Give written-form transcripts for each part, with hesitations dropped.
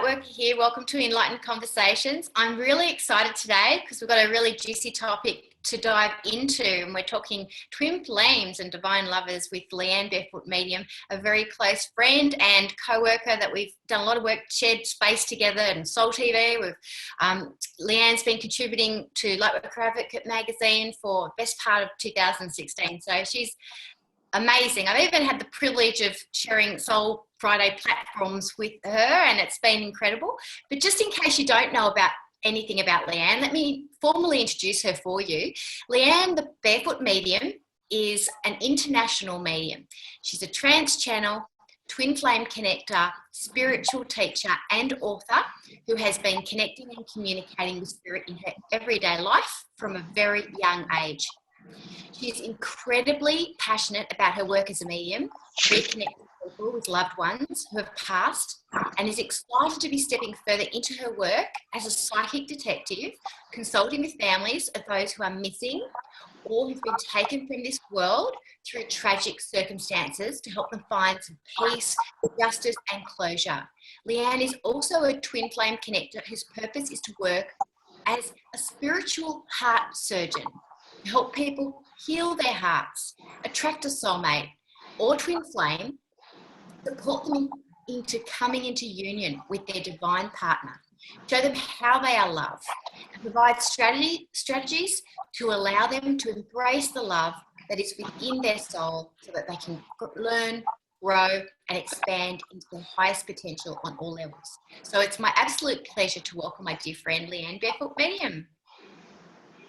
Lightworker here. Welcome to Enlightened Conversations. I'm really excited today because we've got a really juicy topic to dive into, and we're talking twin flames and divine lovers with Leanne Barefoot Medium, a very close friend and co-worker that we've done a lot of work, shared space together and Soul TV. Leanne's been contributing to Lightworker Advocate magazine for the best part of 2016, so she's amazing. I've even had the privilege of sharing Soul Friday platforms with her, and it's been incredible. But just in case you don't know anything about Leanne, let me formally introduce her for you. Leanne, the Barefoot Medium, is an international medium. She's a Trance Channel, twin flame connector, spiritual teacher and author who has been connecting and communicating with spirit in her everyday life from a very young age. She's incredibly passionate about her work as a medium, reconnecting people with loved ones who have passed, and is excited to be stepping further into her work as a psychic detective, consulting with families of those who are missing or who've been taken from this world through tragic circumstances to help them find some peace, justice and closure. Leanne is also a twin flame connector whose purpose is to work as a spiritual heart surgeon, to help people heal their hearts, attract a soulmate or twin flame, support them into coming into union with their divine partner, show them how they are loved, and provide strategies to allow them to embrace the love that is within their soul so that they can learn, grow and expand into their highest potential on all levels. So it's my absolute pleasure to welcome my dear friend Leanne Barefoot Medium.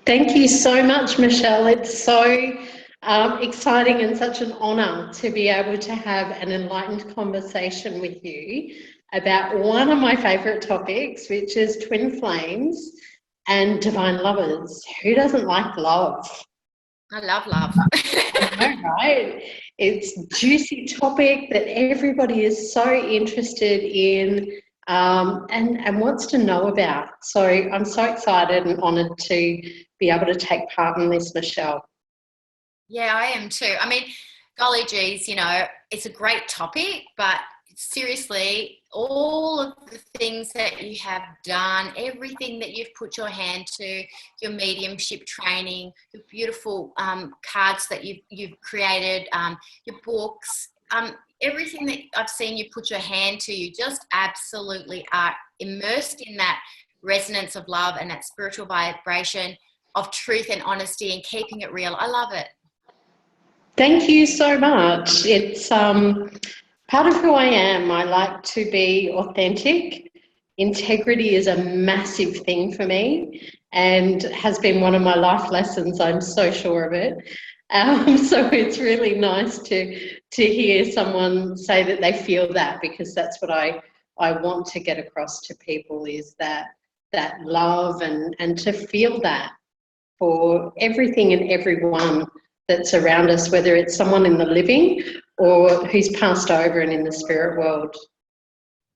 Thank you so much, Michelle. It's so exciting and such an honour to be able to have an enlightened conversation with you about one of my favourite topics, which is twin flames and divine lovers. Who doesn't like love? I love love. I know, right? It's a juicy topic that everybody is so interested in and wants to know about. So I'm so excited and honoured to be able to take part in this, Michelle. Yeah, I am too. I mean, golly geez, you know, it's a great topic, but seriously, all of the things that you have done, everything that you've put your hand to, your mediumship training, your beautiful cards that you've created, your books, everything that I've seen you put your hand to, you just absolutely are immersed in that resonance of love and that spiritual vibration of truth and honesty and keeping it real. I love it. Thank you so much. It's part of who I am. I like to be authentic. Integrity is a massive thing for me and has been one of my life lessons. I'm so sure of it. So it's really nice to hear someone say that they feel that, because that's what I want to get across to people, is that love and to feel that for everything and everyone that's around us, whether it's someone in the living or who's passed over and in the spirit world.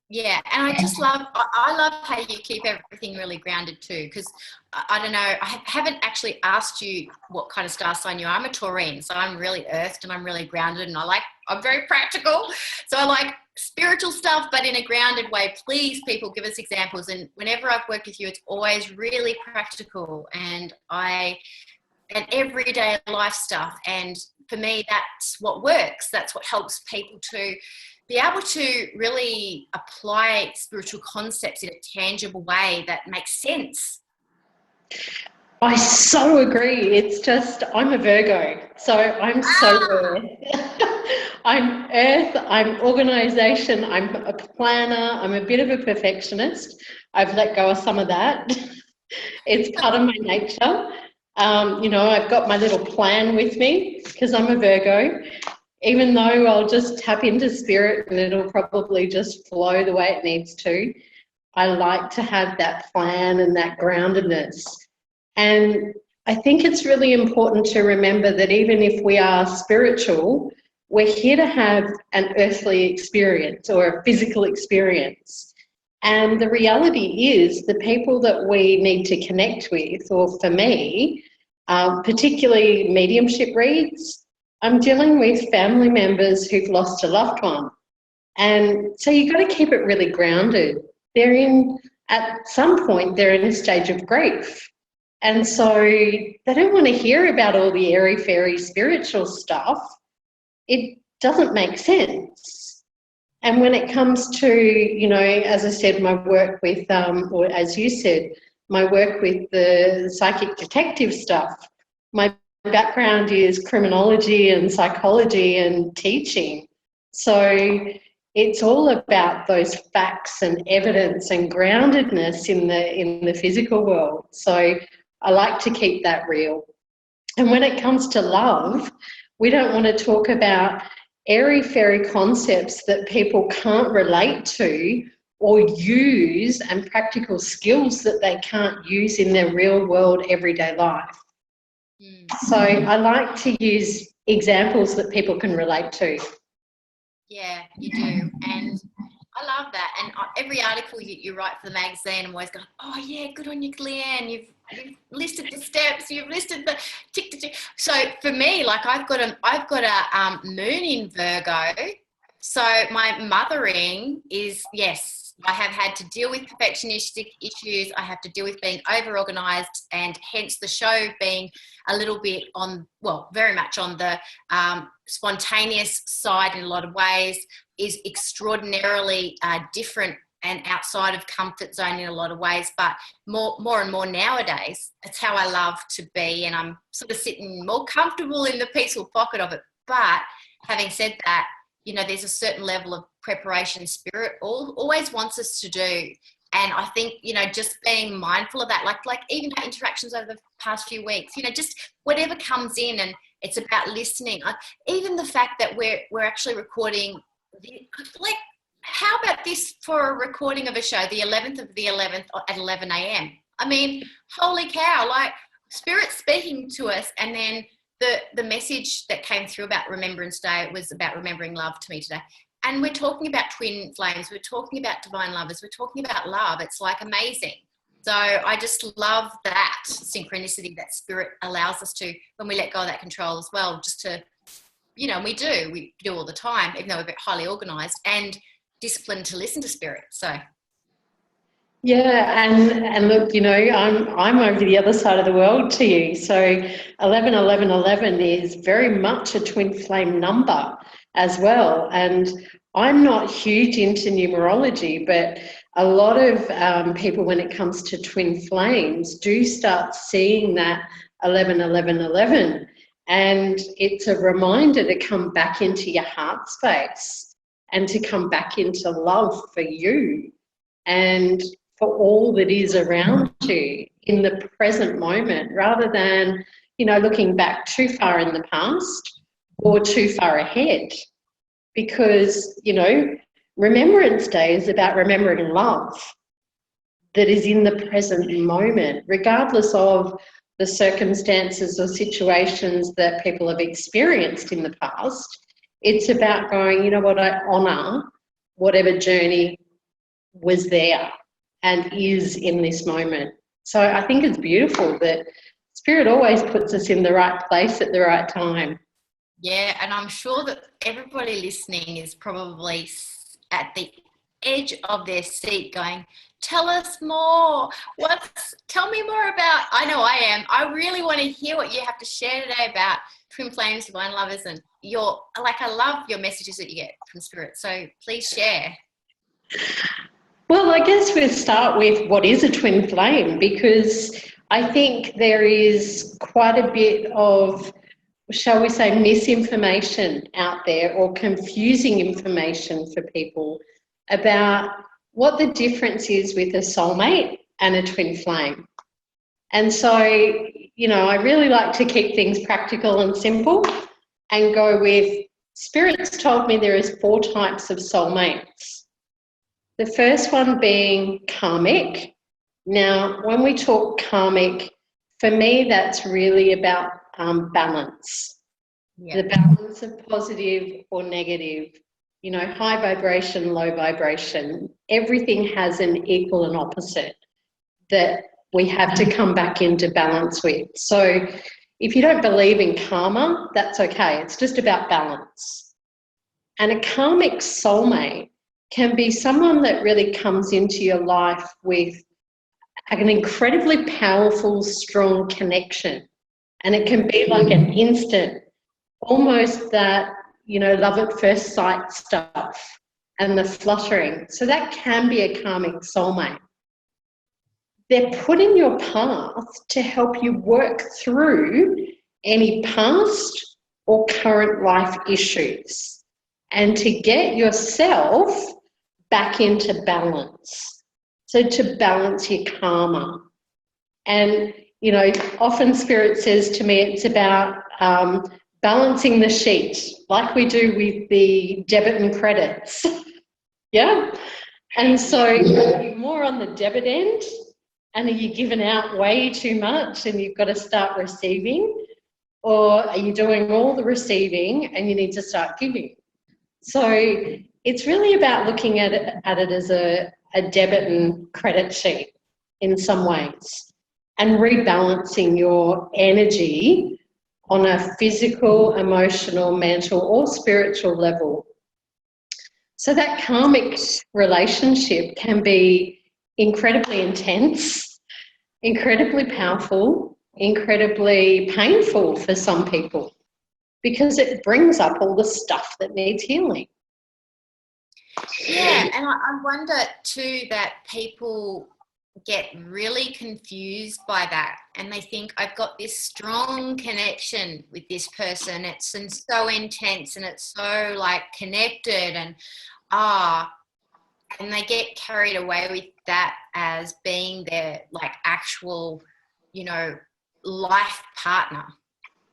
Yeah, and I just love how you keep everything really grounded too, because I don't know, I haven't actually asked you what kind of star sign you are. I'm a Taurine, so I'm really earthed and I'm really grounded, and I'm very practical. So I like spiritual stuff, but in a grounded way. Please, people, give us examples. And whenever I've worked with you, it's always really practical and everyday life stuff. And for me, that's what works. That's what helps people to be able to really apply spiritual concepts in a tangible way that makes sense. I so agree. It's just, I'm a Virgo, so I'm so earth. I'm earth, I'm organisation, I'm a planner, I'm a bit of a perfectionist. I've let go of some of that. It's part of my nature. You know, I've got my little plan with me because I'm a Virgo. Even though I'll just tap into spirit and it'll probably just flow the way it needs to, I like to have that plan and that groundedness. And I think it's really important to remember that even if we are spiritual, we're here to have an earthly experience or a physical experience. And the reality is the people that we need to connect with, or for me, particularly mediumship reads, I'm dealing with family members who've lost a loved one. And so you've got to keep it really grounded, at some point, they're in a stage of grief. And so they don't want to hear about all the airy-fairy spiritual stuff. It doesn't make sense. And when it comes to, you know, as I said, my work with, or as you said, my work with the psychic detective stuff, my background is criminology and psychology and teaching. So it's all about those facts and evidence and groundedness in the physical world. So I like to keep that real. And when it comes to love, we don't want to talk about airy-fairy concepts that people can't relate to or use, and practical skills that they can't use in their real-world everyday life. So I like to use examples that people can relate to. Yeah, you do. And I love that. And every article you write for the magazine, I'm always going, oh yeah, good on you, Leanne. You've listed the steps, you've listed the tick to tick. So for me, like I've got a moon in Virgo. So my mothering is, yes, I have had to deal with perfectionistic issues. I have to deal with being over-organised, and hence the show being a little bit on, well, very much on the spontaneous side in a lot of ways, is extraordinarily different and outside of comfort zone in a lot of ways, but more and more nowadays, it's how I love to be, and I'm sort of sitting more comfortable in the peaceful pocket of it. But having said that, you know, there's a certain level of preparation spirit always wants us to do. And I think, you know, just being mindful of that, like even our interactions over the past few weeks, you know, just whatever comes in, and it's about listening. Even the fact that we're actually recording, like, how about this for a recording of a show, the 11th of the 11th at 11 a.m.? I mean, holy cow, like Spirit speaking to us. And then the message that came through about Remembrance Day was about remembering love to me today. And we're talking about twin flames. We're talking about divine lovers. We're talking about love. It's like amazing. So I just love that synchronicity that Spirit allows us to, when we let go of that control as well, just to, you know, we do all the time, even though we're highly organised and disciplined to listen to Spirit. So yeah, and look, you know, I'm over the other side of the world to you. So 11 11 11 is very much a twin flame number as well. And I'm not huge into numerology, but a lot of people, when it comes to twin flames, do start seeing that 11 11 11. And it's a reminder to come back into your heart space and to come back into love for you and for all that is around you in the present moment, rather than, you know, looking back too far in the past or too far ahead. Because, you know, Remembrance Day is about remembering love that is in the present moment, regardless of the circumstances or situations that people have experienced in the past. It's about going, you know what, I honour whatever journey was there and is in this moment. So I think it's beautiful that Spirit always puts us in the right place at the right time. yeah, and I'm sure that everybody listening is probably at the edge of their seat going, tell us more. Tell me more about, I know I am. I really want to hear what you have to share today about twin flames, divine lovers, and I love your messages that you get from Spirit. So please share. Well, I guess we'll start with what is a twin flame, because I think there is quite a bit of, shall we say, misinformation out there, or confusing information for people about what the difference is with a soulmate and a twin flame. And so, you know, I really like to keep things practical and simple and go with, Spirit's told me there is 4 types of soulmates. The first one being karmic. Now, when we talk karmic, for me, that's really about balance. Yeah. The balance of positive or negative, you know, high vibration, low vibration. Everything has an equal and opposite that we have to come back into balance with. So if you don't believe in karma, that's okay. It's just about balance. And a karmic soulmate can be someone that really comes into your life with an incredibly powerful, strong connection. And it can be like an instant, almost that, love at first sight stuff and the fluttering. So that can be a karmic soulmate. They're put in your path to help you work through any past or current life issues and to get yourself back into balance. So to balance your karma. And, often Spirit says to me it's about balancing the sheet, like we do with the debit and credits. Yeah? And so you're more on the debit end, and are you giving out way too much and you've got to start receiving? Or are you doing all the receiving and you need to start giving? So it's really about looking at it as a debit and credit sheet in some ways, and rebalancing your energy on a physical, emotional, mental or spiritual level. So that karmic relationship can be incredibly intense, incredibly powerful, incredibly painful for some people, because it brings up all the stuff that needs healing. Yeah, and I wonder too that people get really confused by that, and they think, I've got this strong connection with this person, it's so intense and it's so like connected, and they get carried away with that as being their like actual, life partner.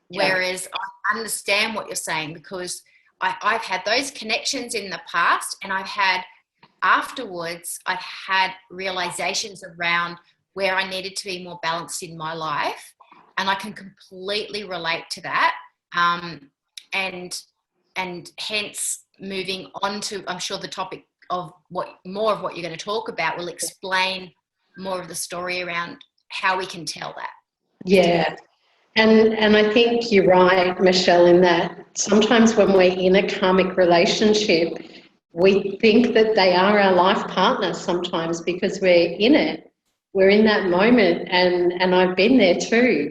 Yeah. Whereas I understand what you're saying, because I've had those connections in the past, and afterwards I've had realizations around where I needed to be more balanced in my life, and I can completely relate to that. And hence moving on to, I'm sure the topic of more of what you're going to talk about will explain more of the story around how we can tell that. Yeah. And I think you're right, Michelle, in that sometimes when we're in a karmic relationship, we think that they are our life partner sometimes because we're in it. We're in that moment, and I've been there too.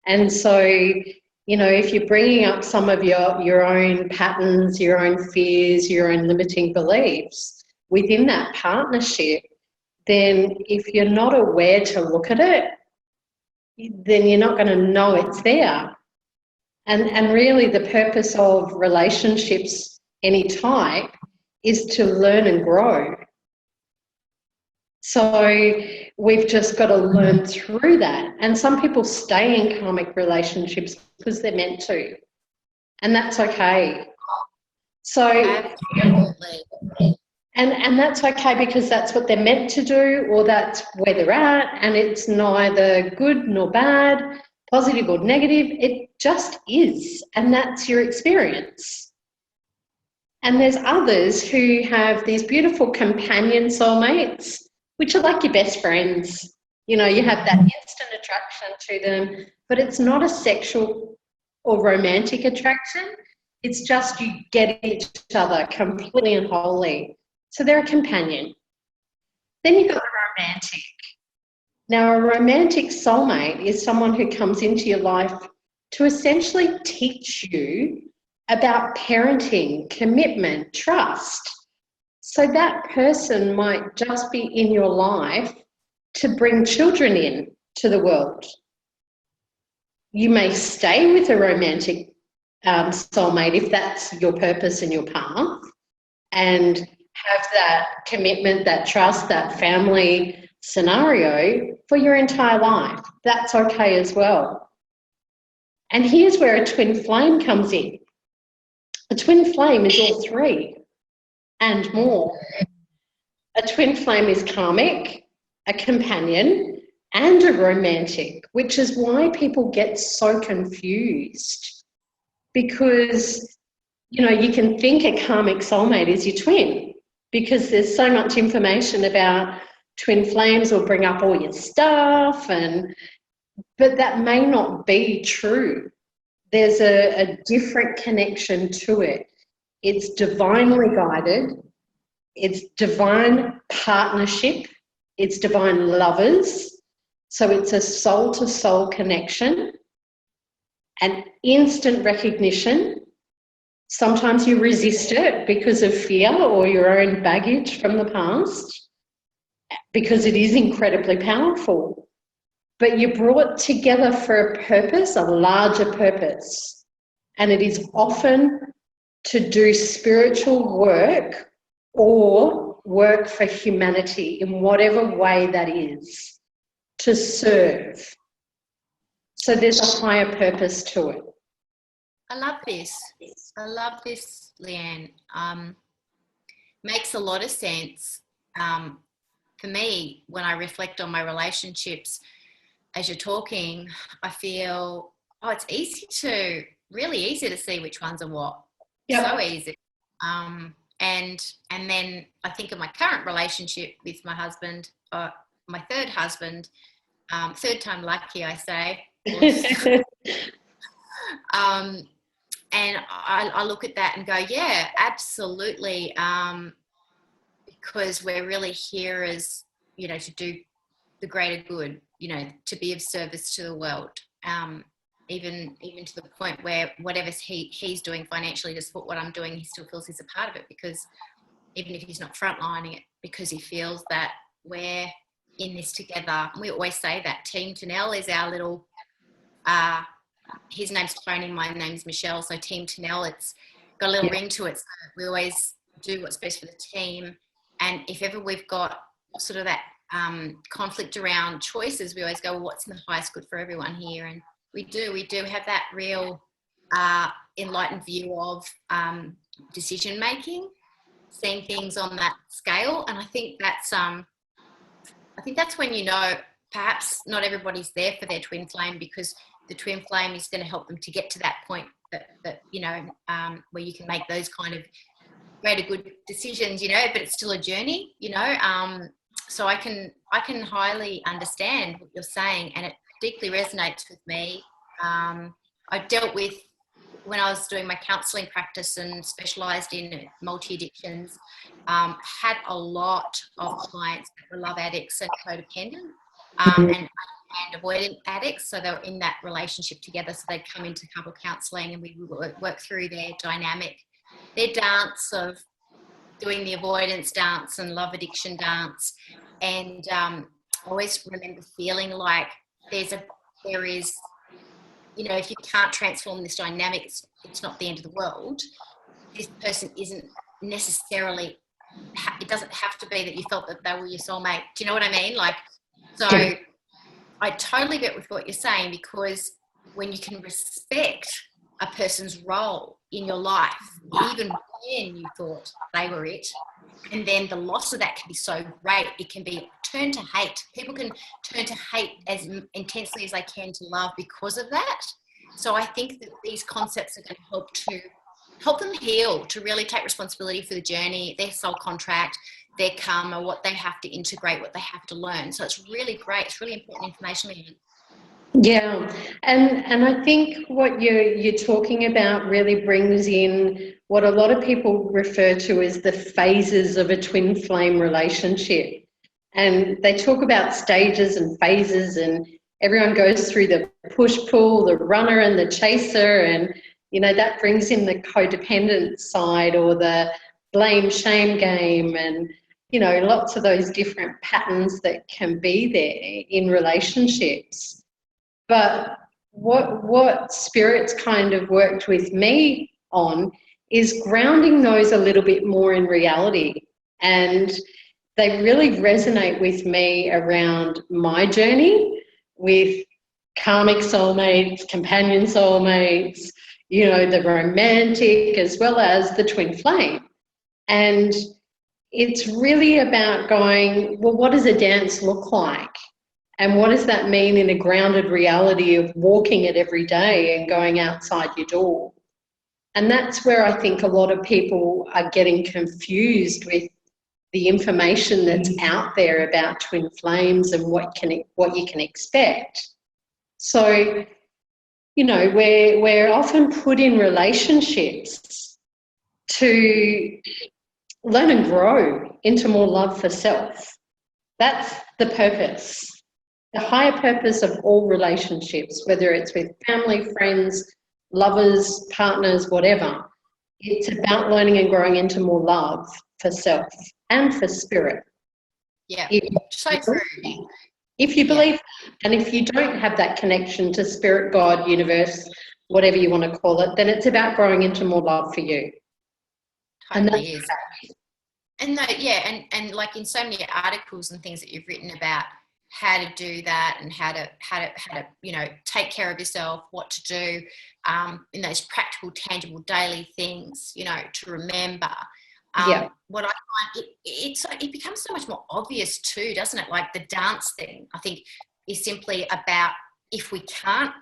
And so, if you're bringing up some of your own patterns, your own fears, your own limiting beliefs within that partnership, then if you're not aware to look at it, then you're not going to know it's there. And really the purpose of relationships, any type, is to learn and grow. So we've just got to learn through that. And some people stay in karmic relationships because they're meant to. And that's okay. So absolutely. And that's okay, because that's what they're meant to do, or that's where they're at, and it's neither good nor bad, positive or negative. It just is, and that's your experience. And there's others who have these beautiful companion soulmates, which are like your best friends. You have that instant attraction to them, but it's not a sexual or romantic attraction. It's just you get each other completely and wholly. So they're a companion. Then you've got the romantic. Now, a romantic soulmate is someone who comes into your life to essentially teach you about parenting, commitment, trust. So that person might just be in your life to bring children in to the world. You may stay with a romantic soulmate if that's your purpose and your path, and have that commitment, that trust, that family scenario for your entire life. That's okay as well. And here's where a twin flame comes in. A twin flame is all three and more. A twin flame is karmic, a companion, and a romantic, which is why people get so confused, because, you can think a karmic soulmate is your twin, because there's so much information about twin flames will bring up all your stuff, but that may not be true. There's a different connection to it. It's divinely guided, it's divine partnership, it's divine lovers. So it's a soul-to-soul connection and instant recognition. Sometimes you resist it because of fear or your own baggage from the past, because it is incredibly powerful. But you're brought together for a purpose, a larger purpose. And it is often to do spiritual work or work for humanity in whatever way that is, to serve. So there's a higher purpose to it. I love this. I love this, Leanne. Makes a lot of sense. For me, when I reflect on my relationships, as you're talking, I feel, it's really easy to see which ones are what. Yep. So easy. And then I think of my current relationship with my husband, my third husband, third time lucky, I say. And I look at that and go, yeah, absolutely. Because we're really here as, to do the greater good, to be of service to the world. Even to the point where whatever he's doing financially to support what I'm doing, he still feels he's a part of it, because even if he's not frontlining it, because he feels that we're in this together. We always say that Team Tanel is our little, his name's Tony, my name's Michelle, so Team Tanel, it's got a little ring to it. So we always do what's best for the team. And if ever we've got sort of that conflict around choices, we always go, well, what's in the highest good for everyone here? And we do have that real enlightened view of decision making, seeing things on that scale. And I think that's when perhaps not everybody's there for their twin flame, because the twin flame is going to help them to get to that point that where you can make those kind of greater good decisions, but it's still a journey, so I can highly understand what you're saying, and it deeply resonates with me. I dealt with, when I was doing my counselling practice and specialised in multi-addictions, had a lot of clients that were love addicts and codependent, and avoidant addicts. So they were in that relationship together. So they'd come into couple counselling, and we would work through their dynamic, their dance of doing the avoidance dance and love addiction dance. And I always remember feeling like there is, if you can't transform this dynamic, it's not the end of the world. This person isn't necessarily, it doesn't have to be that you felt that they were your soulmate. Do you know what I mean? So I totally get with what you're saying, because when you can respect a person's role in your life, even when you thought they were it, and then the loss of that can be so great, it can be turned to hate. People can turn to hate as intensely as they can to love because of that. So I think that these concepts are going to help them heal, to really take responsibility for the journey, their soul contract, their karma, what they have to integrate, what they have to learn. So it's really great. It's really important information, Leanne. Yeah, and I think what you're talking about really brings in what a lot of people refer to as the phases of a twin flame relationship. And they talk about stages and phases, and everyone goes through the push-pull, the runner and the chaser, and, that brings in the codependent side, or the blame-shame game, and, lots of those different patterns that can be there in relationships. But what Spirit's kind of worked with me on is grounding those a little bit more in reality. And they really resonate with me around my journey with karmic soulmates, companion soulmates, the romantic, as well as the twin flame. And it's really about going, well, what does a dance look like? And what does that mean in a grounded reality of walking it every day and going outside your door? And that's where I think a lot of people are getting confused with the information that's out there about twin flames and what you can expect. So, we're often put in relationships to learn and grow into more love for self. That's the purpose. The higher purpose of all relationships, whether it's with family, friends, lovers, partners, whatever, it's about learning and growing into more love for self and for spirit. Yeah, If so you true. believe, if you believe, and if you don't have that connection to spirit, God, universe, whatever you want to call it, then it's about growing into more love for you. Totally is. And and like in so many articles and things that you've written about how to do that and how to take care of yourself, what to do, in those practical, tangible, daily things, to remember. What I find, it becomes so much more obvious too, doesn't it? Like the dance thing, I think, is simply about if we can't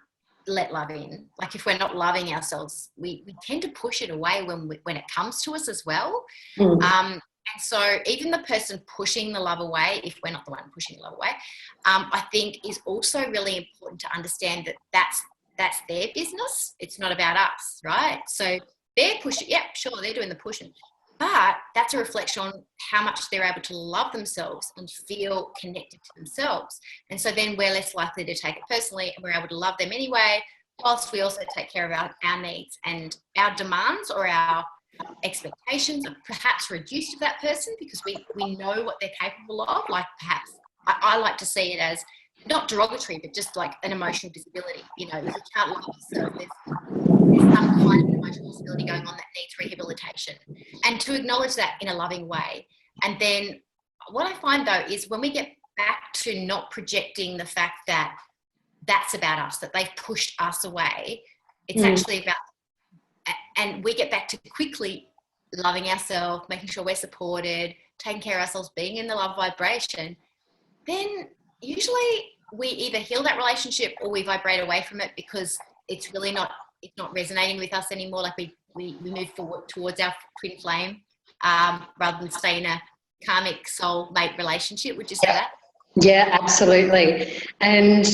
let love in, like if we're not loving ourselves, we tend to push it away when it comes to us as well. And so even the person pushing the love away, if we're not the one pushing the love away, I think is also really important to understand that that's their business. It's not about us, right? So they're pushing, yeah, sure, they're doing the pushing, but that's a reflection on how much they're able to love themselves and feel connected to themselves. And so then we're less likely to take it personally, and we're able to love them anyway, whilst we also take care of our needs and our demands, or our expectations are perhaps reduced of that person because we know what they're capable of. Like perhaps I like to see it as not derogatory, but just like an emotional disability. If you can't love yourself, there's some kind of emotional disability going on that needs rehabilitation, and to acknowledge that in a loving way. And then what I find though is when we get back to not projecting the fact that that's about us, that they've pushed us away, it's actually about, and we get back to quickly loving ourselves, making sure we're supported, taking care of ourselves, being in the love vibration, then usually we either heal that relationship or we vibrate away from it because it's really not resonating with us anymore. Like we move forward towards our twin flame, rather than stay in a karmic soul mate relationship. Would you say that? Yeah, absolutely. And,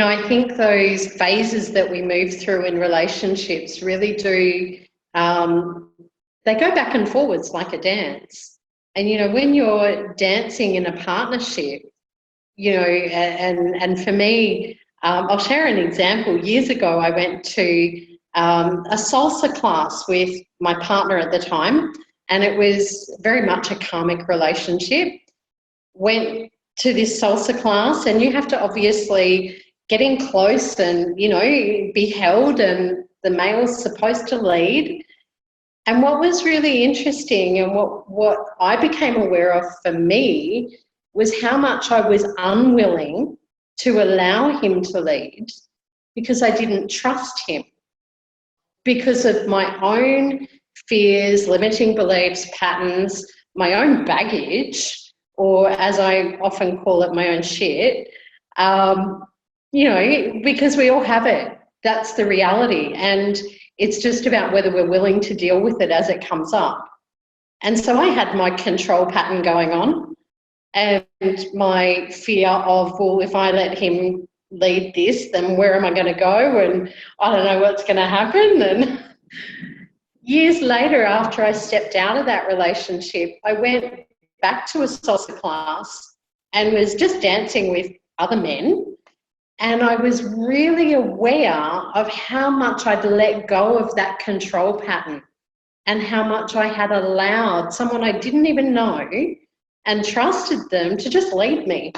I think those phases that we move through in relationships really do, they go back and forwards like a dance. And, when you're dancing in a partnership, and for me, I'll share an example. Years ago, I went to a salsa class with my partner at the time, and it was very much a karmic relationship. Went to this salsa class, and you have to obviously get in close and, be held, and the male's supposed to lead. And what was really interesting and what I became aware of for me was how much I was unwilling to allow him to lead because I didn't trust him, because of my own fears, limiting beliefs, patterns, my own baggage, or as I often call it, my own shit, because we all have it. That's the reality. And it's just about whether we're willing to deal with it as it comes up. And so I had my control pattern going on, and my fear of, well, if I let him lead this, then where am I going to go? And I don't know what's going to happen. And years later, after I stepped out of that relationship, I went back to a salsa class and was just dancing with other men. And I was really aware of how much I'd let go of that control pattern and how much I had allowed someone I didn't even know and trusted them to just lead me.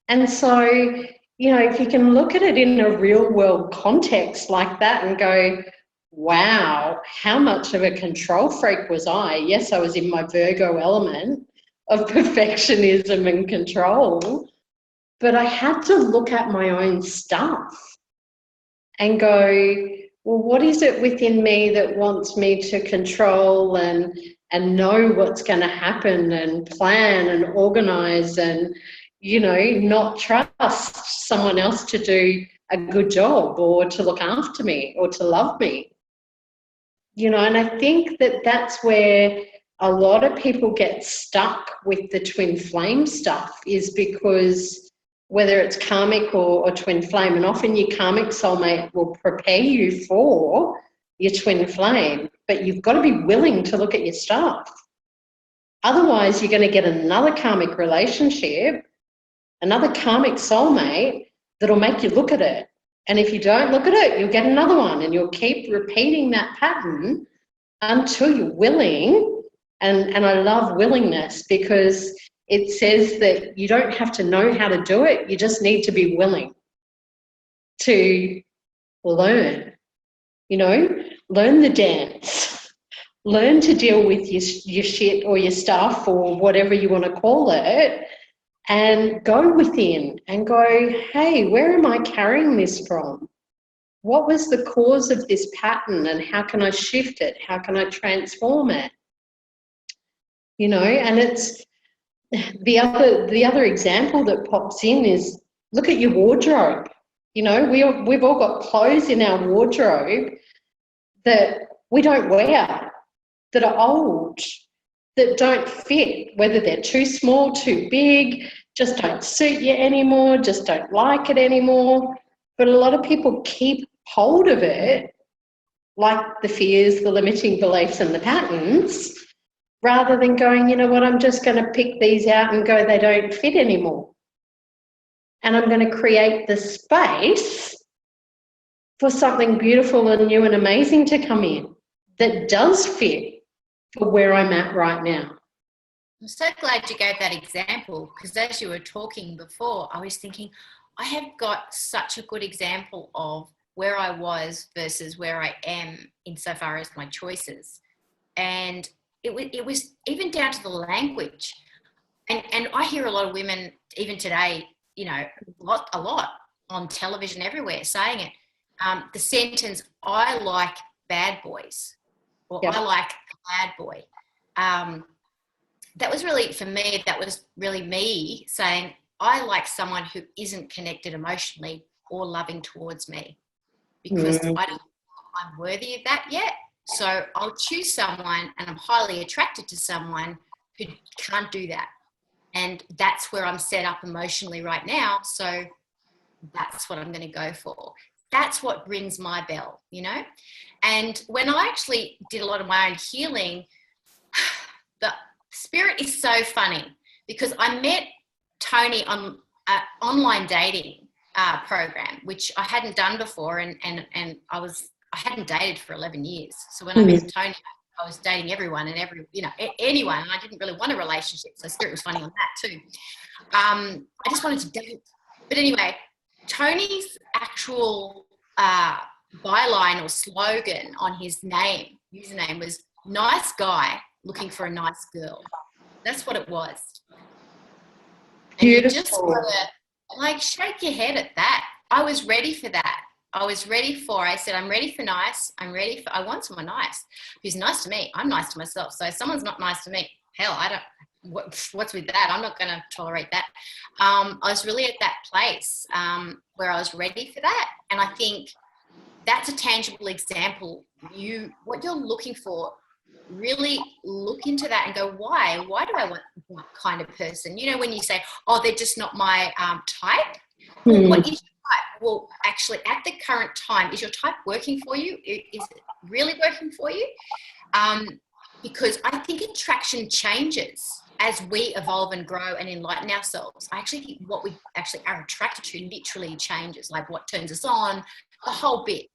And so, if you can look at it in a real world context like that and go, wow, how much of a control freak was I? Yes, I was in my Virgo element of perfectionism and control, but I had to look at my own stuff and go, well, what is it within me that wants me to control and know what's going to happen and plan and organise and, not trust someone else to do a good job or to look after me or to love me. And I think that that's where a lot of people get stuck with the twin flame stuff, is because whether it's karmic or twin flame, and often your karmic soulmate will prepare you for your twin flame, but you've got to be willing to look at your stuff. Otherwise, you're going to get another karmic relationship, another karmic soulmate that'll make you look at it. And if you don't look at it, you'll get another one, and you'll keep repeating that pattern until you're willing. And I love willingness, because it says that you don't have to know how to do it. You just need to be willing to learn, learn the dance, learn to deal with your shit or your stuff or whatever you want to call it, and go within and go, hey, where am I carrying this from? What was the cause of this pattern, and how can I shift it? How can I transform it? And it's the other example that pops in is, look at your wardrobe. We've all got clothes in our wardrobe that we don't wear, that are old, that don't fit, whether they're too small, too big, just don't suit you anymore, just don't like it anymore. But a lot of people keep hold of it, like the fears, the limiting beliefs and the patterns, rather than going, you know what, I'm just going to pick these out and go, they don't fit anymore. And I'm going to create the space for something beautiful and new and amazing to come in that does fit for where I'm at right now. I'm so glad you gave that example, because as you were talking before, I was thinking, I have got such a good example of where I was versus where I am insofar as my choices. And it was even down to the language. And I hear a lot of women, even today, a lot on television everywhere saying it. The sentence, I like bad boys, or I like a bad boy. That was really, for me, that was really me saying, I like someone who isn't connected emotionally or loving towards me, because I don't think I'm worthy of that yet. So I'll choose someone, and I'm highly attracted to someone who can't do that. And that's where I'm set up emotionally right now. So that's what I'm going to go for. That's what rings my bell, And when I actually did a lot of my own healing, the spirit is so funny, because I met Tony on an online dating program, which I hadn't done before. And I hadn't dated for 11 years. So when I met Tony, I was dating everyone and anyone, and I didn't really want a relationship. So spirit was funny on that too. I just wanted to date. But anyway, Tony's actual byline or slogan on his username was "nice guy looking for a nice girl." That's what it was. And beautiful. You just gotta shake your head at that. I was ready for that. I said, I'm ready for nice. I want someone nice, who's nice to me. I'm nice to myself. So if someone's not nice to me, hell, what's with that? I'm not going to tolerate that. I was really at that place where I was ready for that. And I think that's a tangible example. What you're looking for, really look into that and go, why? Why do I want that kind of person? When you say, oh, they're just not my type. Well, what is your type? Well, actually, at the current time, is your type working for you? Is it really working for you? Because I think attraction changes as we evolve and grow and enlighten ourselves. I actually think what we actually are attracted to literally changes, like what turns us on, the whole bit.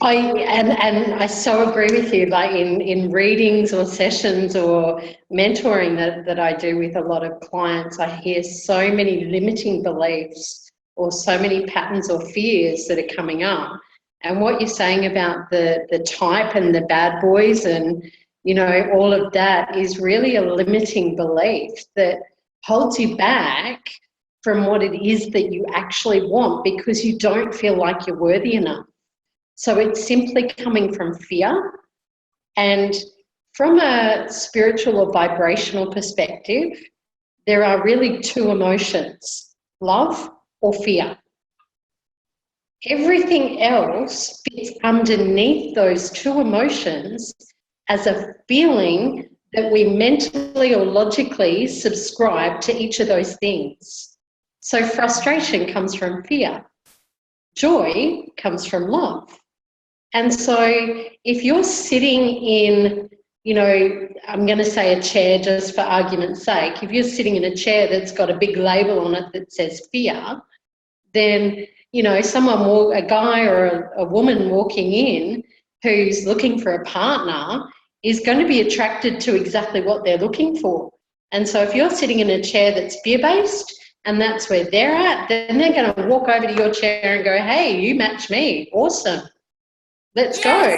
I so agree with you. Like in readings or sessions or mentoring that I do with a lot of clients, I hear so many limiting beliefs or so many patterns or fears that are coming up. And what you're saying about the type and the bad boys and, all of that is really a limiting belief that holds you back from what it is that you actually want, because you don't feel like you're worthy enough. So it's simply coming from fear. And from a spiritual or vibrational perspective, there are really two emotions, love or fear. Everything else fits underneath those two emotions as a feeling that we mentally or logically subscribe to each of those things. So frustration comes from fear. Joy comes from love. And so if you're sitting in, I'm going to say a chair just for argument's sake, if you're sitting in a chair that's got a big label on it that says fear, then, a guy or a woman walking in who's looking for a partner is going to be attracted to exactly what they're looking for. And so if you're sitting in a chair that's fear-based and that's where they're at, then they're going to walk over to your chair and go, hey, you match me. Awesome. Let's go.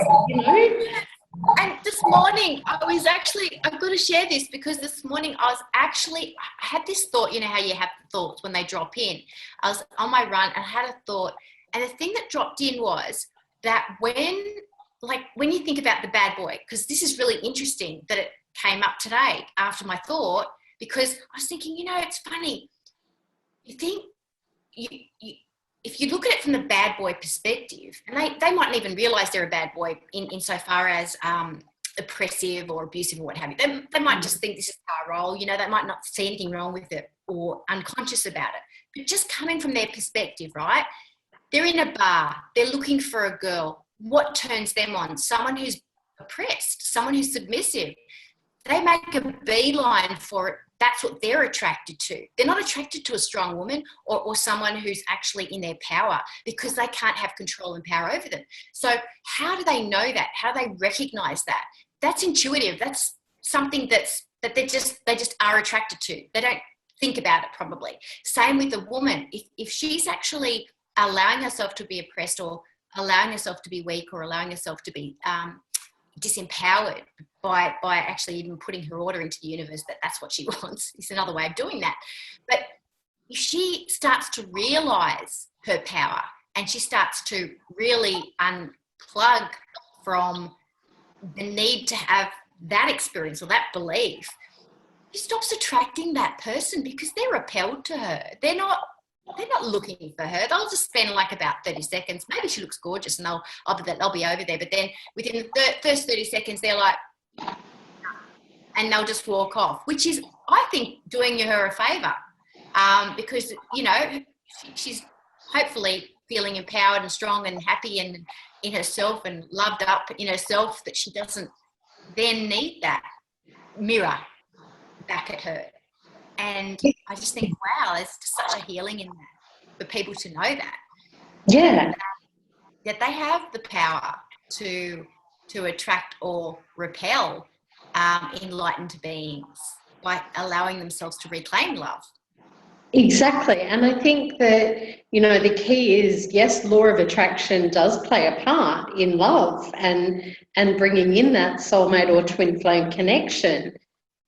And this morning, I've got to share this because this morning I had this thought, how you have thoughts when they drop in. I was on my run and I had a thought, and the thing that dropped in was that when you think about the bad boy, because this is really interesting that it came up today after my thought, because I was thinking, it's funny. You think if you look at it from the bad boy perspective, and they mightn't even realize they're a bad boy insofar as oppressive or abusive or what have you. They might just think this is our role, they might not see anything wrong with it or unconscious about it. But just coming from their perspective, right? They're in a bar, they're looking for a girl. What turns them on? Someone who's oppressed, someone who's submissive. They make a beeline for it. That's what they're attracted to. They're not attracted to a strong woman or someone who's actually in their power, because they can't have control and power over them. So how do they know that? How do they recognize that? That's intuitive. That's something that they just are attracted to. They don't think about it probably. Same with a woman. If she's actually allowing herself to be oppressed or allowing herself to be weak or allowing herself to be disempowered by actually even putting her order into the universe, that's what she wants. It's another way of doing that. But if she starts to realize her power and she starts to really unplug from the need to have that experience or that belief, she stops attracting that person because they're repelled to her. They're not looking for her. They'll just spend about 30 seconds. Maybe she looks gorgeous and they'll be over there. But then within the first 30 seconds, they're like, and they'll just walk off, which is, I think, doing her a favour, because, she's hopefully feeling empowered and strong and happy and in herself and loved up in herself, that she doesn't then need that mirror back at her. And I just think, wow, there's such a healing in that for people to know that. Yeah. That they have the power to attract or repel enlightened beings by allowing themselves to reclaim love. Exactly. And I think that, the key is, yes, law of attraction does play a part in love and bringing in that soulmate or twin flame connection.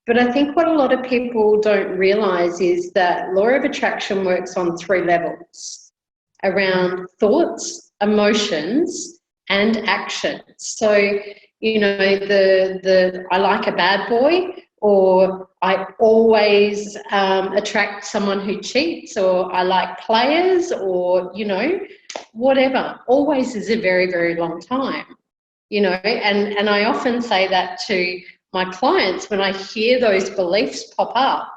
But I think what a lot of people don't realise is that law of attraction works on 3 levels, around thoughts, emotions, and action. So, I like a bad boy, or I always attract someone who cheats, or I like players, or, whatever. Always is a very, very long time, and I often say that to my clients when I hear those beliefs pop up.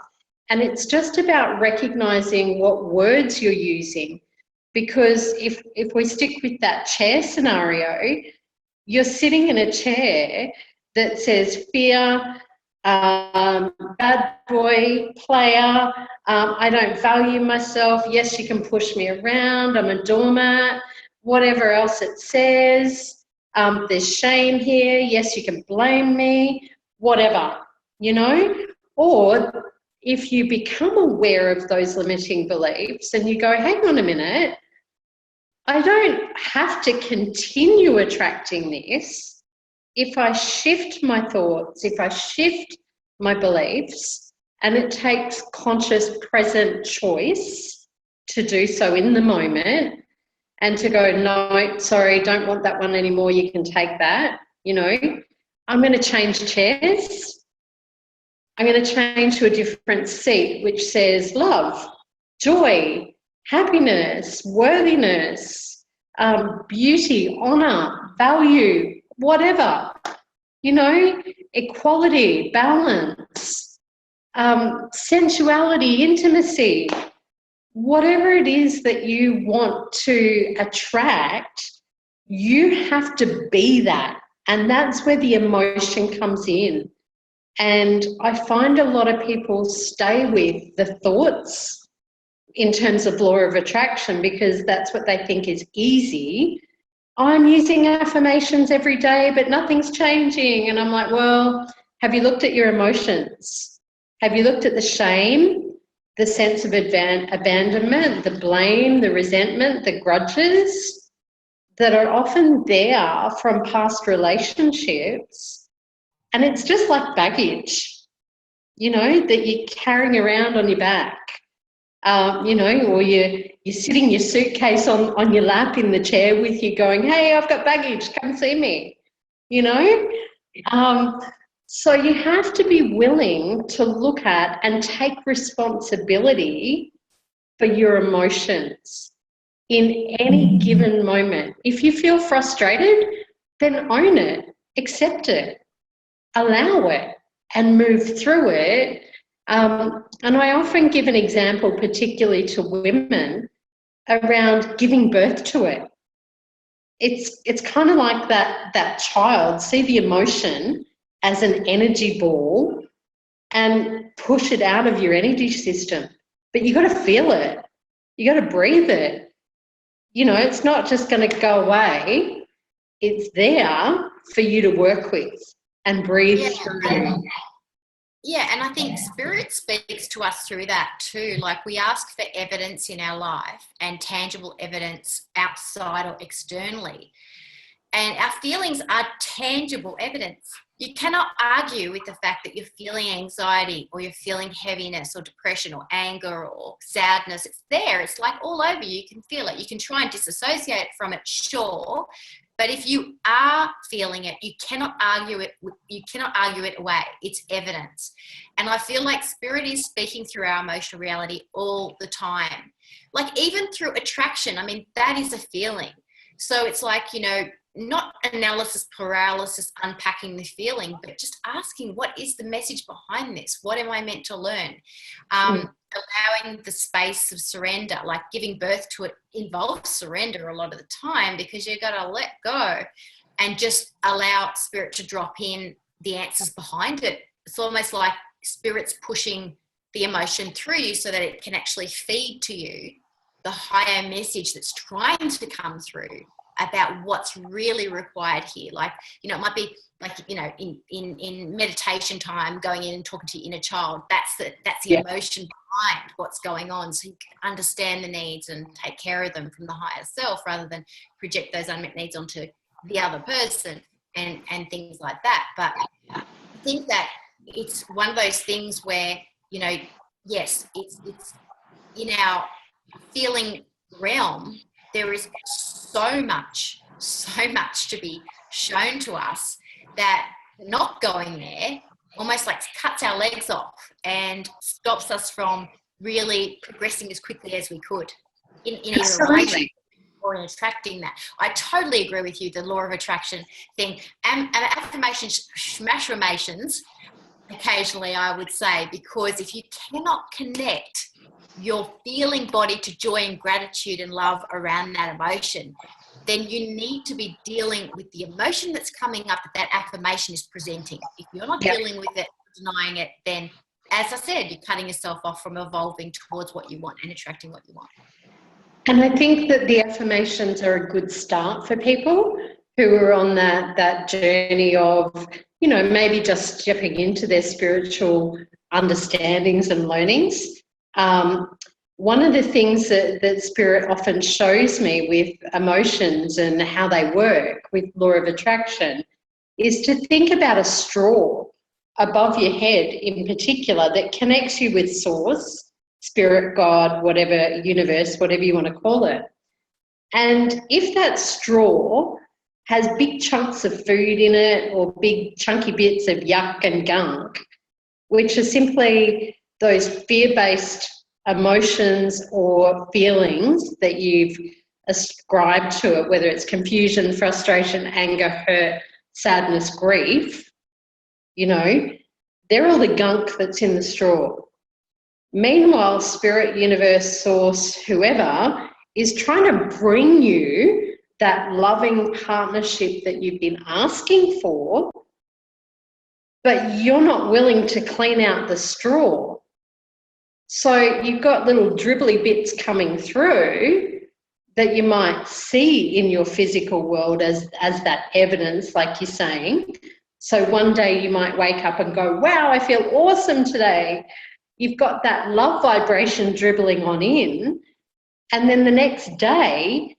And it's just about recognising what words you're using, because if we stick with that chair scenario, you're sitting in a chair that says fear, bad boy, player, I don't value myself, yes, you can push me around, I'm a doormat, whatever else it says, there's shame here, yes, you can blame me, whatever, or if you become aware of those limiting beliefs and you go, hang on a minute, I don't have to continue attracting this. If I shift my thoughts, if I shift my beliefs, and it takes conscious present choice to do so in the moment and to go, no, sorry, don't want that one anymore, you can take that, I'm going to change chairs. I'm going to change to a different seat which says love, joy, happiness, worthiness, beauty, honour, value, whatever, equality, balance, sensuality, intimacy, whatever it is that you want to attract, you have to be that. And that's where the emotion comes in. And I find a lot of people stay with the thoughts in terms of law of attraction because that's what they think is easy. I'm using affirmations every day, but nothing's changing. And I'm like, well, have you looked at your emotions? Have you looked at the shame, the sense of abandonment, the blame, the resentment, the grudges that are often there from past relationships? And it's just like baggage, you know, that you're carrying around on your back. You know, or you're sitting your suitcase on your lap in the chair with you going, hey, I've got baggage, come see me, you know. So you have to be willing to look at and take responsibility for your emotions in any given moment. If you feel frustrated, then own it, accept it, allow it, and move through it. And I often give an example, particularly to women, around giving birth to it. It's kind of like that child, see the emotion as an energy ball and push it out of your energy system. But you got to feel it. You got to breathe it. You know, it's not just going to go away. It's there for you to work with and breathe through. Yeah, and I think spirit speaks to us through that too. Like we ask for evidence in our life and tangible evidence outside or externally. And our feelings are tangible evidence. You cannot argue with the fact that you're feeling anxiety or you're feeling heaviness or depression or anger or sadness. It's there. It's like all over you. You can feel it. You can try and disassociate from it, sure. But if you are feeling it, you cannot argue it. You cannot argue it away. It's evidence. And I feel like spirit is speaking through our emotional reality all the time. Like even through attraction, I mean, that is a feeling. So it's like, you know, not analysis paralysis, unpacking the feeling, but just asking, what is the message behind this? What am I meant to learn? Allowing the space of surrender, like giving birth to it involves surrender a lot of the time because you've got to let go and just allow spirit to drop in the answers behind it. It's almost like spirit's pushing the emotion through you so that it can actually feed to you the higher message that's trying to come through about what's really required here. Like, you know, it might be like, you know, in meditation time, going in and talking to your inner child, that's the emotion behind what's going on, so you can understand the needs and take care of them from the higher self rather than project those unmet needs onto the other person and things like that. But I think that it's one of those things where, you know, yes, it's in our feeling realm, there is so much to be shown to us that not going there almost like cuts our legs off and stops us from really progressing as quickly as we could in either a relationship or in attracting that. I totally agree with you, the law of attraction thing. And affirmations, affirmations, occasionally I would say, because if you cannot connect your feeling body to joy and gratitude and love around that emotion, then you need to be dealing with the emotion that's coming up that affirmation is presenting. If you're not dealing with it, denying it, then, as I said, you're cutting yourself off from evolving towards what you want and attracting what you want. And I think that the affirmations are a good start for people who are on that journey of, you know, maybe just stepping into their spiritual understandings and learnings. One of the things that Spirit often shows me with emotions and how they work with law of attraction is to think about a straw above your head in particular that connects you with source, spirit, God, whatever, universe, whatever you want to call it. And if that straw has big chunks of food in it or big chunky bits of yuck and gunk, which are simply those fear-based emotions or feelings that you've ascribed to it, whether it's confusion, frustration, anger, hurt, sadness, grief, you know, they're all the gunk that's in the straw. Meanwhile, spirit, universe, source, whoever is trying to bring you that loving partnership that you've been asking for, but you're not willing to clean out the straw. So you've got little dribbly bits coming through that you might see in your physical world as that evidence, like you're saying. So one day you might wake up and go, wow, I feel awesome today. You've got that love vibration dribbling on in. And then the next day,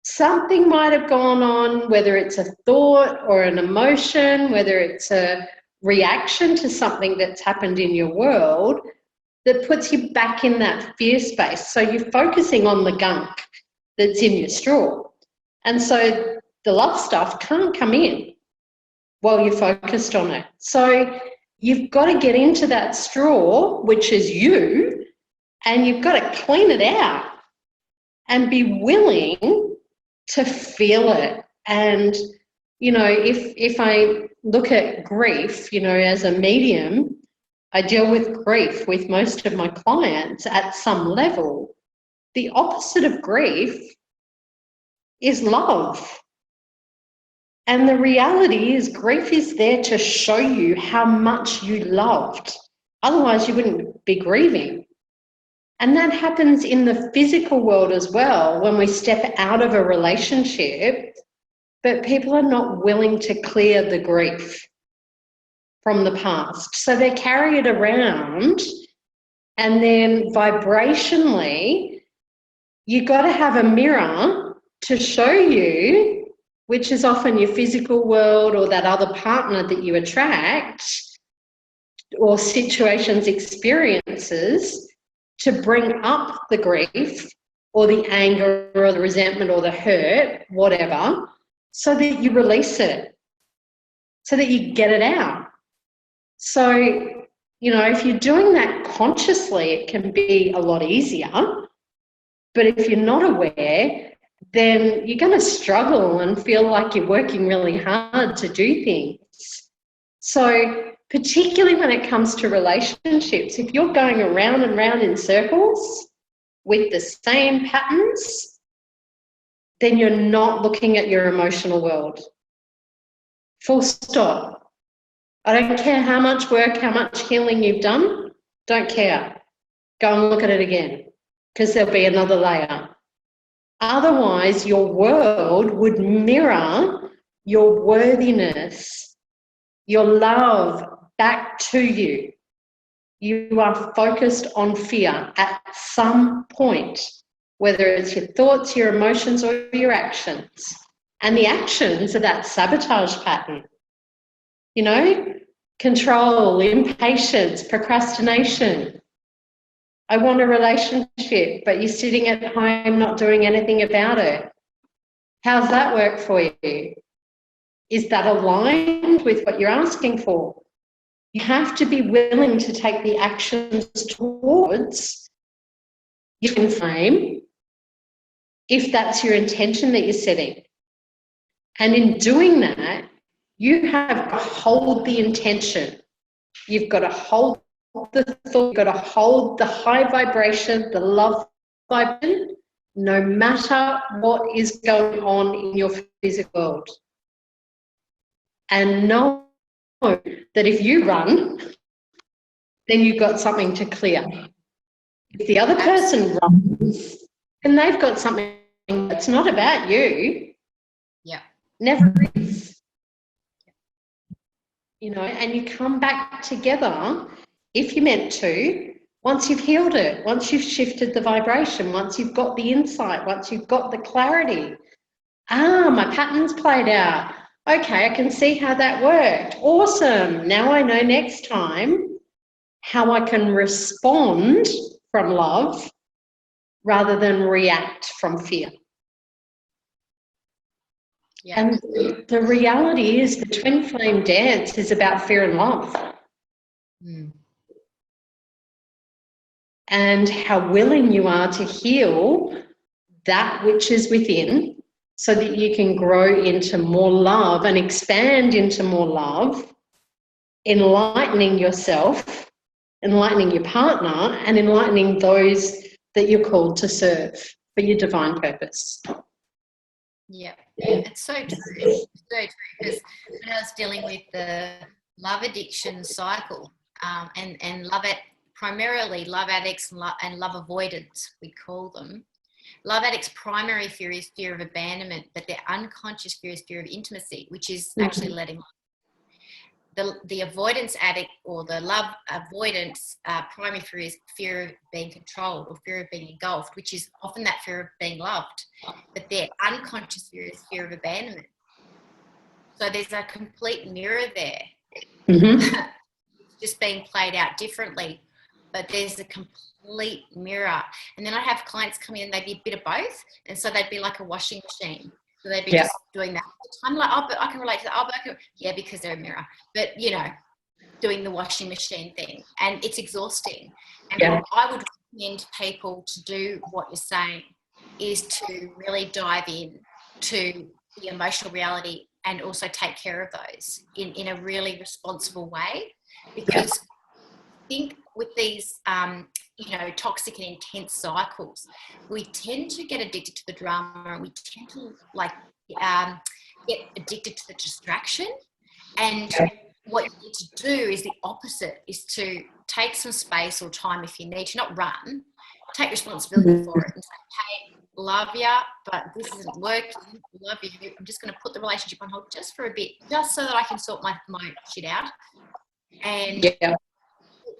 something might have gone on, whether it's a thought or an emotion, whether it's a reaction to something that's happened in your world, that puts you back in that fear space. So you're focusing on the gunk that's in your straw. And so the love stuff can't come in while you're focused on it. So you've got to get into that straw, which is you, and you've got to clean it out and be willing to feel it. And, you know, if I look at grief, you know, as a medium, I deal with grief with most of my clients at some level. The opposite of grief is love. And the reality is grief is there to show you how much you loved. Otherwise, you wouldn't be grieving. And that happens in the physical world as well when we step out of a relationship, but people are not willing to clear the grief from the past. So they carry it around, and then vibrationally, you've got to have a mirror to show you, which is often your physical world or that other partner that you attract, or situations, experiences, to bring up the grief or the anger or the resentment or the hurt, whatever, so that you release it, so that you get it out. So, you know, if you're doing that consciously, it can be a lot easier. But if you're not aware, then you're going to struggle and feel like you're working really hard to do things. So particularly when it comes to relationships, if you're going around and round in circles with the same patterns, then you're not looking at your emotional world. Full stop. I don't care how much work, how much healing you've done, don't care. Go and look at it again, because there'll be another layer. Otherwise, your world would mirror your worthiness, your love back to you. You are focused on fear at some point, whether it's your thoughts, your emotions, or your actions. And the actions are that sabotage pattern. You know, control, impatience, procrastination. I want a relationship, but you're sitting at home not doing anything about it. How's that work for you? Is that aligned with what you're asking for? You have to be willing to take the actions towards your twin flame if that's your intention that you're setting. And in doing that, you have to hold the intention. You've got to hold the thought, you've got to hold the high vibration, the love vibration, no matter what is going on in your physical world. And know that if you run, then you've got something to clear. If the other person runs, then they've got something that's not about you. Yeah. Never is. You know, and you come back together if you're meant to, once you've healed it, once you've shifted the vibration, once you've got the insight, once you've got the clarity. My pattern's played out. Okay, I can see how that worked. Awesome. Now I know next time how I can respond from love rather than react from fear. Yeah. And the reality is the twin flame dance is about fear and love. And how willing you are to heal that which is within so that you can grow into more love and expand into more love, enlightening yourself, enlightening your partner, and enlightening those that you're called to serve for your divine purpose. Yeah, it's so true. It's so true, because when I was dealing with the love addiction cycle, and primarily love addicts and love avoidance, we call them. Love addicts' primary fear is fear of abandonment, but their unconscious fear is fear of intimacy, which is actually letting the avoidance addict, or the love avoidance primary fear is fear of being controlled or fear of being engulfed, which is often that fear of being loved. But their unconscious fear is fear of abandonment. So there's a complete mirror there. Mm-hmm. Just being played out differently, but there's a complete mirror. And then I have clients come in and they'd be a bit of both, and so they'd be like a washing machine. So they'd be just doing that. I'm like, oh, but I can relate to that. Oh, but yeah, because they're a mirror. But, doing the washing machine thing. And it's exhausting. And what I would recommend people to do what you're saying is to really dive in to the emotional reality and also take care of those in a really responsible way. Because I think with these toxic and intense cycles, we tend to get addicted to the drama, and we tend to get addicted to the distraction. And what you need to do is the opposite, is to take some space or time if you need to, not run, take responsibility for it and say, hey, love ya, but this isn't working, love you, I'm just going to put the relationship on hold just for a bit, just so that I can sort my shit out and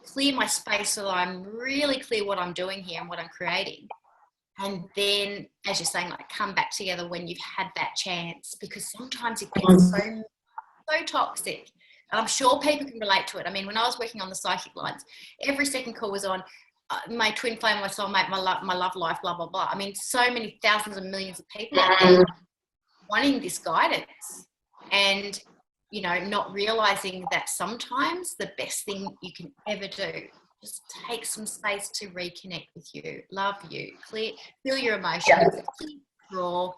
clear my space, so that I'm really clear what I'm doing here and what I'm creating. And then, as you're saying, come back together when you've had that chance, because sometimes it gets so toxic. And I'm sure people can relate to it. I mean, when I was working on the psychic lines, every second call was on my twin flame, my soulmate, my love life, blah, blah, blah. I mean, so many thousands and millions of people out there wanting this guidance, and not realizing that sometimes the best thing you can ever do, just take some space to reconnect with you, love you, feel your emotions, draw,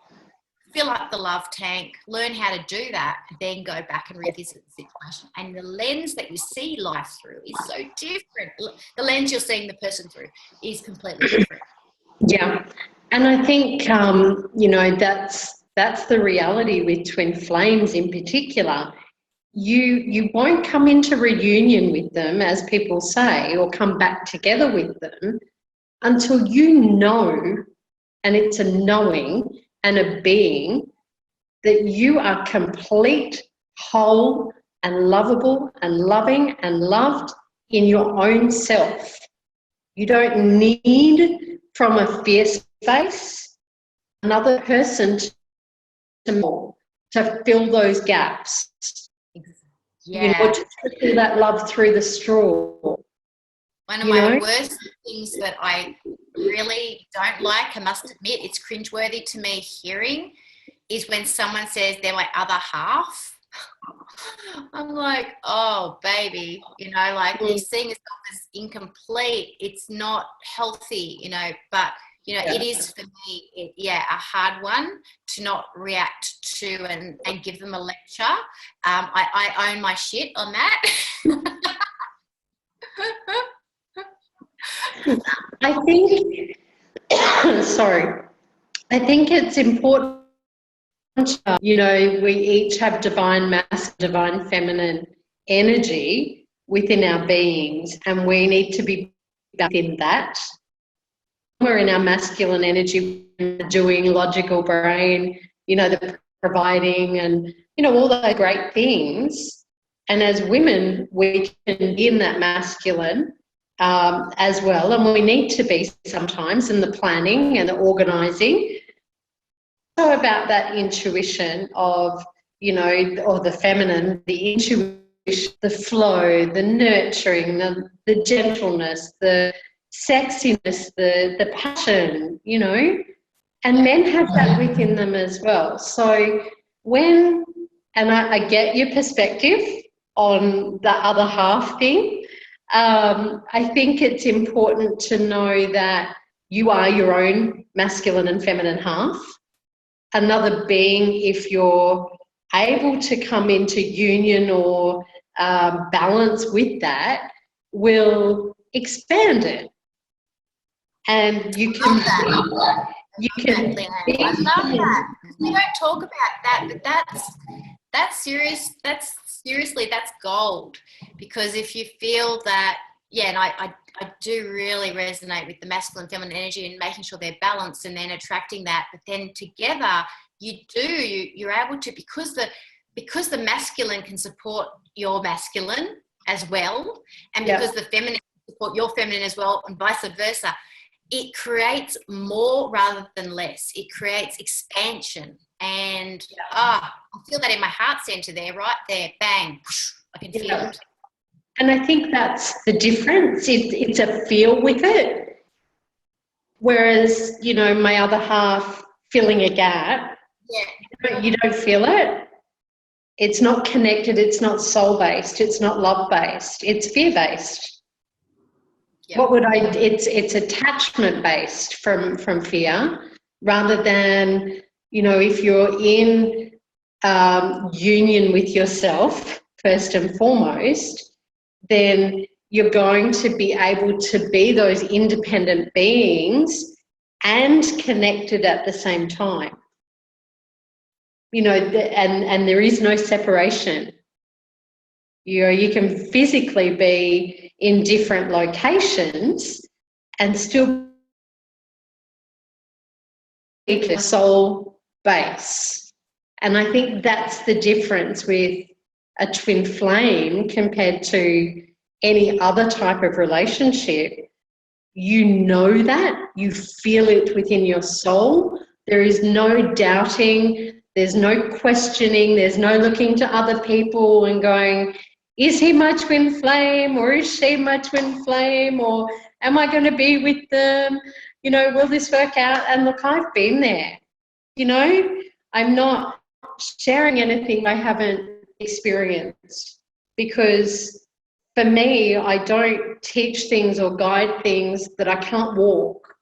fill up the love tank, learn how to do that, then go back and revisit the situation. And the lens that you see life through is so different. The lens you're seeing the person through is completely different. Yeah, and I think that's the reality with twin flames in particular. You won't come into reunion with them, as people say, or come back together with them until you know, and it's a knowing and a being, that you are complete, whole and lovable and loving and loved in your own self. You don't need, from a fear space, another person to fill those gaps. Just to fill that love through the straw. One of my worst things that I really don't like, I must admit, it's cringeworthy to me hearing, is when someone says they're my other half. I'm like, oh, baby, you're seeing yourself as incomplete. It's not healthy, but, it is for me, a hard one to not react to and give them a lecture. I own my shit on that. I think it's important, we each have divine masculine, divine feminine energy within our beings, and we need to be back in that. We're in our masculine energy, doing logical brain, the providing and, all those great things. And as women, we can be in that masculine as well, and we need to be sometimes in the planning and the organising. So about that intuition of, or the feminine, the intuition, the flow, the nurturing, the gentleness, the sexiness, the passion, and men have that within them as well. So I get your perspective on the other half thing. I think it's important to know that you are your own masculine and feminine half. Another being, if you're able to come into union or balance with that, will expand it. And you can You I can love that, be Leanne. I love that. We don't talk about that, but that's serious. That's gold. Because if you feel that, yeah, and I do really resonate with the masculine, feminine energy and making sure they're balanced and then attracting that. But then together, you're able to, because the masculine can support your masculine as well, and because the feminine can support your feminine as well, and vice versa. It creates more rather than less. It creates expansion. And I feel that in my heart center there, right there, bang, I can feel it. And I think that's the difference. It's a feel with it. Whereas, you know, my other half filling a gap, you don't feel it. It's not connected. It's not soul-based. It's not love-based. It's fear-based. What would it's attachment based from fear, rather than, you know, if you're in union with yourself first and foremost, then you're going to be able to be those independent beings and connected at the same time. You know, and there is no separation. You know, you can physically be in different locations and still be a soul base. And I think that's the difference with a twin flame compared to any other type of relationship. You know that, you feel it within your soul. There is no doubting, there's no questioning, there's no looking to other people and going, is he my twin flame, or is she my twin flame, or am I going to be with them? You know, will this work out? And look, I've been there. You know, I'm not sharing anything I haven't experienced, because for me, I don't teach things or guide things that I can't walk.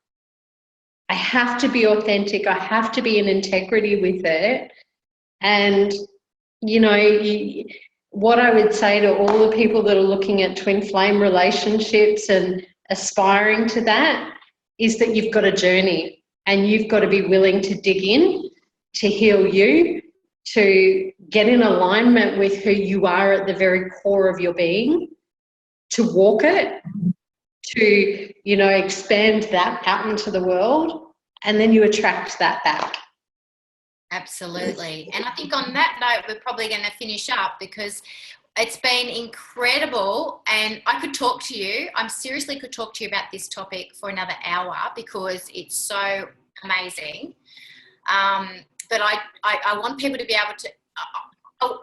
I have to be authentic. I have to be in integrity with it. And, you know, what I would say to all the people that are looking at twin flame relationships and aspiring to that is that you've got a journey, and you've got to be willing to dig in, to heal you, to get in alignment with who you are at the very core of your being, to walk it, to, you know, expand that out into the world, and then you attract that back. Absolutely. And I think on that note, we're probably going to finish up, because it's been incredible, and I could talk to you. I seriously could talk to you about this topic for another hour, because it's so amazing. But I want people to be able to,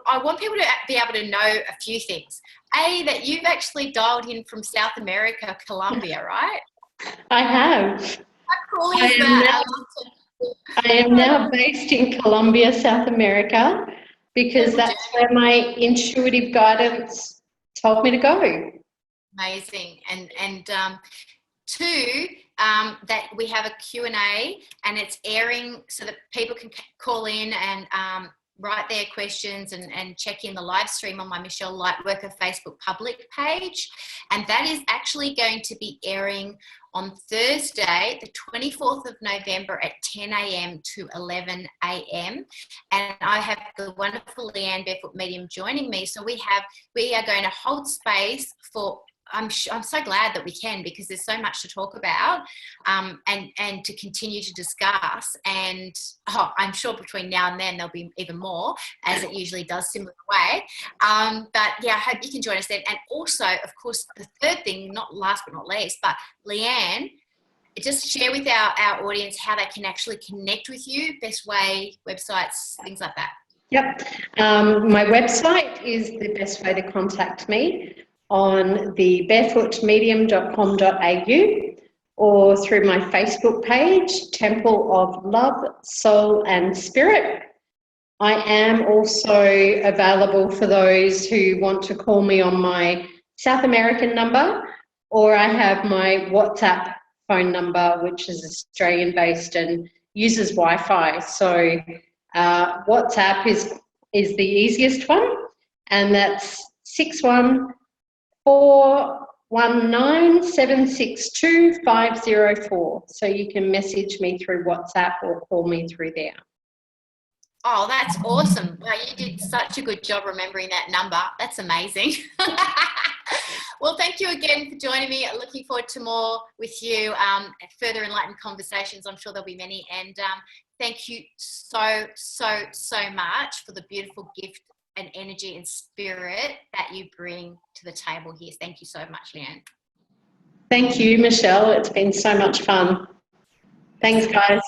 I want people to be able to know a few things. A, that you've actually dialed in from South America, Colombia, right? I have. How cool is that? I am now based in Colombia, South America, because that's where my intuitive guidance told me to go. Amazing. And two, that we have a Q&A, and it's airing so that people can call in and write their questions and check in the live stream on my Michelle Lightworker Facebook public page. And that is actually going to be airing on Thursday, the 24th of November at 10 a.m. to 11 a.m. And I have the wonderful Leanne Barefoot Medium joining me. So we are going to hold space for, I'm so glad that we can, because there's so much to talk about and to continue to discuss. And I'm sure between now and then there'll be even more, as it usually does, similar way. But yeah, I hope you can join us then. And also, of course, the third thing, not last but not least, but Leanne, just share with our audience how they can actually connect with you, best way, websites, things like that. Yep. My website is the best way to contact me, on the barefootmedium.com.au, or through my Facebook page, Temple of Love, Soul and Spirit. I am also available for those who want to call me on my South American number, or I have my WhatsApp phone number, which is Australian-based and uses Wi-Fi. So WhatsApp is the easiest one, and that's 614 19762 So you can message me through WhatsApp or call me through there. Oh, that's awesome. Wow, you did such a good job remembering that number. That's amazing. Well, thank you again for joining me. Looking forward to more with you, further enlightened conversations. I'm sure there'll be many. And thank you so much for the beautiful gift and energy and spirit that you bring to the table here. Thank you so much, Leanne. Thank you, Michelle. It's been so much fun. Thanks, guys.